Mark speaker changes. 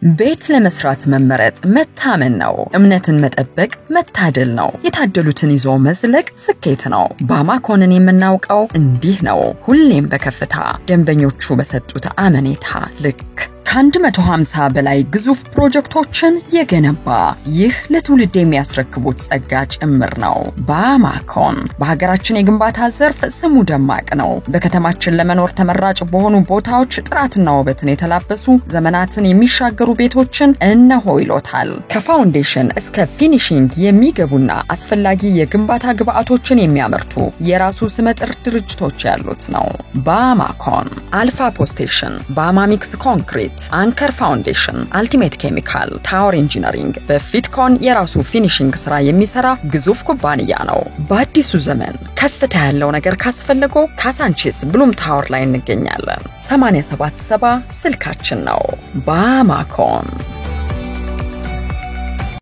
Speaker 1: ቤት ለመስራት መመረጥ መታመን ነው እምነትን መጠበቅ መታደል ነው የታደሉትን ይዞ መዝለቅ ስኬት ነው ባማኮንን የምናውቀው እንዲህ ነው ሁሌም በከፍታ ደንበኞቹ በሰጡት አመኔታ ልክ ከ150 በላይ ግዙፍ ፕሮጀክቶችን የገነባ ይህ ለትውልድ የሚያስረክቡት ጸጋ ጭምር ነው ባማኮን በሀገራችን የግንባታ ዘርፍ ስሙ ደማቅ ነው በከተማችን ለመኖር ተመራጭ በሆኑ ቦታዎች ጥራትና ውበትን የተላበሱ ዘመናትን የሚሻገሩ ቤቶችን እነሆ ይሎታል ከፋውንዴሽን እስከ ፊኒሺንግ የሚገቡና አስፈላጊ የግንባታ ግብአቶችን የሚያመርቱ የራሱ ስመጥር ድርጅቶች ያሉት ነው ባማኮን አልፋ ፖስቴሽን ባማሚክስ ኮንክሪት አንከር ፋውንዴሽን አልቲሜት ኬሚካል ታወር ኢንጂነሪንግ በፊትኮን የራሱ ፊኒሺንግ ስራ የሚሰራ ግዙፍ ኩባንያ ነው በአዲሱ ዘመን ከፍታ ያለው ነገር ካስፈልገው ካሳንቺስ ብሉም ታወር ላይ እንገኛለን 877 ስልካችን ነው ባማኮን